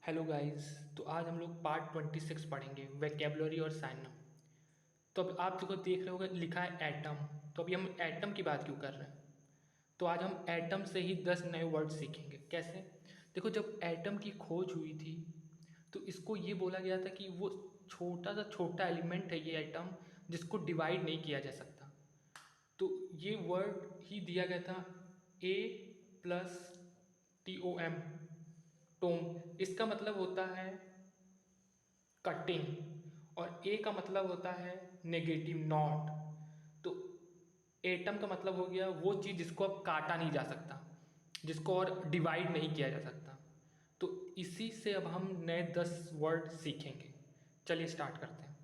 Hello guys. तो आज हम लोग पार्ट 26 पढ़ेंगे वोकैबुलरी और साइनम। तो अब आप जो देख रहे होगे लिखा है एटम। तो अभी हम एटम की बात क्यों कर रहे हैं? तो आज हम एटम से ही 10 नए वर्ड सीखेंगे। कैसे? देखो, जब एटम की खोज हुई थी तो इसको ये बोला गया था कि वो छोटा सा छोटा एलिमेंट है ये एटम, जिसको डिवाइड नहीं किया जा सकता। तो ये वर्ड ही दिया गया था A+TOM, टोम। इसका मतलब होता है कटिंग, और ए का मतलब होता है नेगेटिव, नॉट। तो एटम का मतलब हो गया वो चीज़ जिसको अब काटा नहीं जा सकता, जिसको और डिवाइड नहीं किया जा सकता। तो इसी से अब हम नए 10 वर्ड सीखेंगे। चलिए स्टार्ट करते हैं।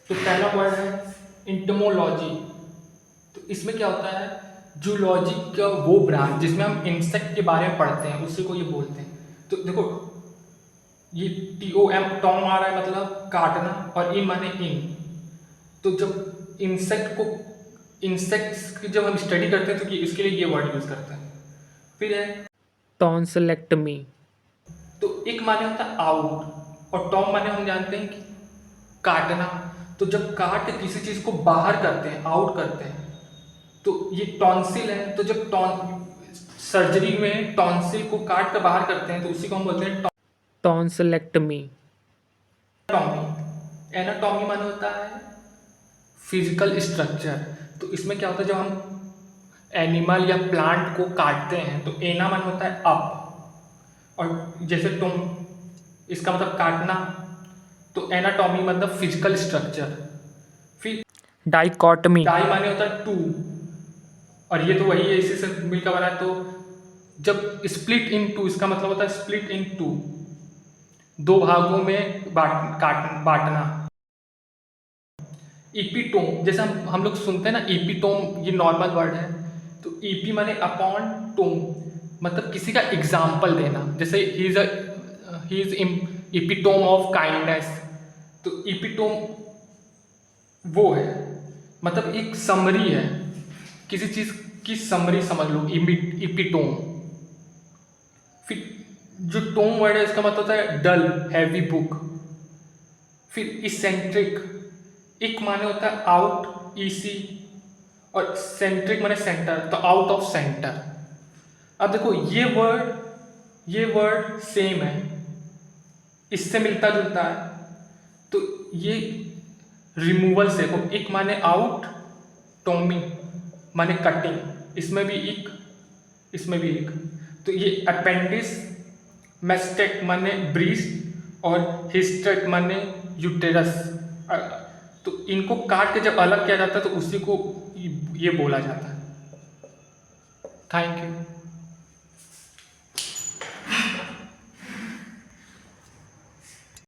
तो पहला वर्ड है इंटमोलॉजी। तो इसमें क्या होता है, जूलॉजी का वो ब्रांच जिसमें हम इंसेक्ट के बारे में पढ़ते हैं, उसी को ये बोलते हैं। तो देखो, ये TOM, टॉम आ रहा है मतलब काटना, और इन माने इन। तो जब इंसेक्ट्स की जब हम स्टडी करते हैं तो इसके लिए ये वर्ड यूज करते हैं। फिर है टॉन्सिलेक्टमी। तो एक माने होता है आउट, और टॉम माने हम जानते हैं कि काटना। तो जब काट के किसी चीज को बाहर करते हैं, आउट करते हैं, तो ये टॉन्सिल है। तो जब सर्जरी में टॉन्सिल को काट कर बाहर करते हैं तो उसी को हम बोलते हैं टॉन्सिलेक्टमी। एनाटॉमी, एनाटॉमी माने होता है फिजिकल स्ट्रक्चर। तो इसमें क्या होता है, जब हम एनिमल या प्लांट को काटते हैं तो एना मान होता है अप, और जैसे तुम, इसका मतलब काटना। तो एनाटॉमी मतलब फिजिकल स्ट्रक्चर। फिर डाइकॉटमी, डाई माने होता है टू, और ये तो वही है, इसी से मिलकर बना है। तो जब स्प्लिट इन टू, इसका मतलब होता है स्प्लिट इन टू, दो भागों में बांटना। इपीटोम, जैसे हम लोग सुनते हैं ना इपीटोम, ये नॉर्मल वर्ड है। तो ईपी माने अपॉन, टोम मतलब किसी का एग्जाम्पल देना। जैसे ही इज इपीटोम ऑफ काइंडनेस। तो इपीटोम वो है, मतलब एक समरी है, किसी चीज की समरी समझ लो, इपीटोम। फिर जो टोम वर्ड है इसका मतलब होता है डल, हैवी बुक। फिर इसेंट्रिक, इक माने होता है आउट, ईसी, और सेंट्रिक माने सेंटर, तो आउट ऑफ सेंटर। अब देखो ये वर्ड सेम है, इससे मिलता जुलता है। तो ये रिमूवल से, देखो एक माने आउट, टोमी माने कटिंग, इसमें भी एक, इसमें भी एक। तो ये अपेंडिस, मेस्टेक माने ब्रीस्ट, और हिस्टेक माने यूटेरस। तो इनको काट के जब अलग किया जाता है तो उसी को ये बोला जाता है। Thank you.